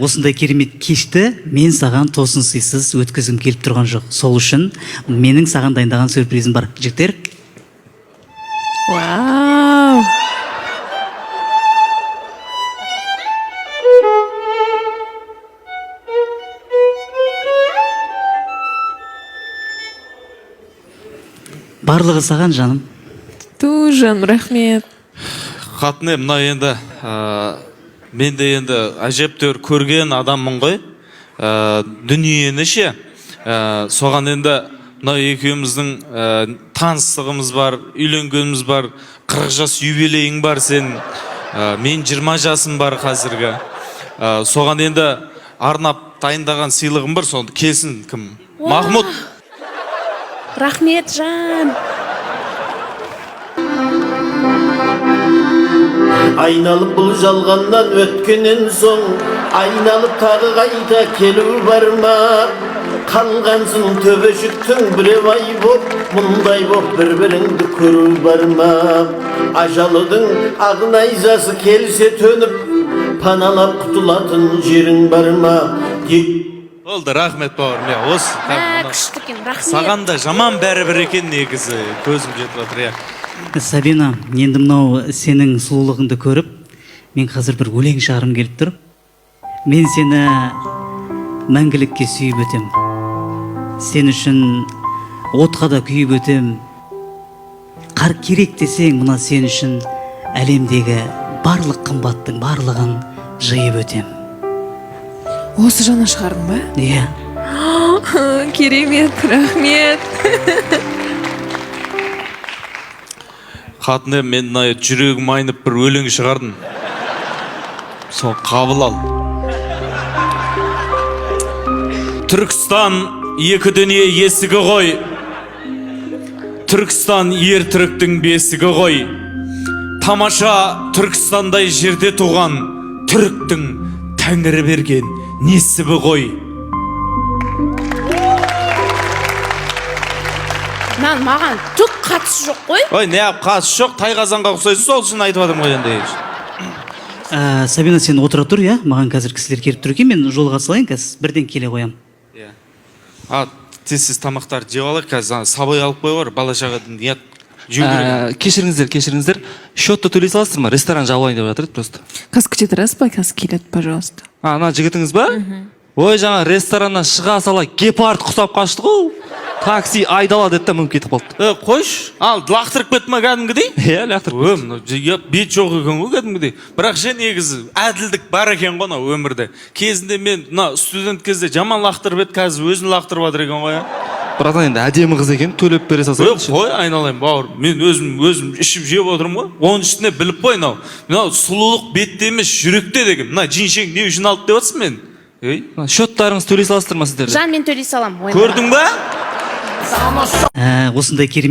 осындай керемет кешті мен саған тосын сыйсыз өткізгім келіп тұрған жоқ. Сол үшін менің саған дайындаған сюрпризім бар. Жігіттер, Вау! барлығы саған жаным. Тужан, рахмет. Қатыне, мына енді мен де енді әжептәуір көрген адаммын ғой. Дүниені ше. Соған енді мына екеуміздің таныстығымыз бар, үйленгеніміз бар, 40 жас юбилейің бар сен. Мен 20 жасым бар қазіргі. Соған енді арнап дайындаған сыйлығым бар, соны келсін кім? Махмұт. Рахмет, жан. Айналып бұл жалғаннан өткенен соң, айналып тағы қайта келу бар ма? Қалғансың төбешіктің біреу ай боп, мұндай боп бір-біріңді көру бар ма? Ажалының ақ найзасы келсе төніп, паналап құтылатын жерің бар ма? Болды, рахмет бауырым. Осы Күшті екен, рахмет. саған да жаман бәрібір екен негізі, көзім жетіп отыр. Сабина, енді мынау сенің сұлулығыңды көріп, мен қазір бір өлең шығарым келіп тұр. Мен сені мәңгілікке сүйіп өтем. Сен үшін отқа да күйіп өтем. Қар керек десең, мына сен үшін әлемдегі барлық қымбаттың барлығын жиып өтем. Осы жана шығардың ба? Иә. Керемет, рахмет. Қатыне, мен жүрегім айнып бір өлең шығардым. Соны қабыл ал. Түркістан екі дүние есігі ғой. Түркістан ер түріктің бесігі ғой. Тамаша Түркістандай жерде туған түріктің тәңірі берген несібі ғой. Маған түк қатысы жоқ қой. Ой, не қатысы жоқ, тайқазанға ұқсайсың, сол үшін айтып жатырмын ғой енді. Сабина, сен отыра тұр, иә? Маған қазір кісілер келіп тұр екен, мен жолға салайын қазір, бірден келе қоям. Тез тамақтар жеп алайық, қазір сабай алып қойып бар, бала-шағадан ниет жеу керек. Кешіріңіздер. Счетты төлей саласыздар ма? Ресторан жабылайын деп жатыр еді просто. Қазір күте тұрасыз ба? Қазір келеді, пожалуйста. Ана жігітіңіз ба? Ой, жаңа рестораннан шыға сала гепард құсап қашты ғой. Такси айдала деді да мүмкін кетіп қалды. Қойш, ал лақтырып кетті ма кәдімгідей? Иә, лақтырып. Бет жоқ екен ғой кәдімгідей. Бірақ негізі әділдік бар екен ғой өмірде. Кезінде мен студент кезде жаман лақтырып еді, қазір өзін лақтырып жатыр екен ғой. Братан, енді әдемі қыз екен, төлеп бере салсаң. Қой, айналайын бауыр. Мен өзім ішіп жеп отырмын ғой. Оның үстіне біліп қой, мынау сұлулық бетте емес, жүректе деген. Мына жиншең не үшін алды деп жатсың мен? Счеттарыңыз төлей саласыздар ма сіздер? Жан, мен төлей салам. Көрдің ба? Осындай керемет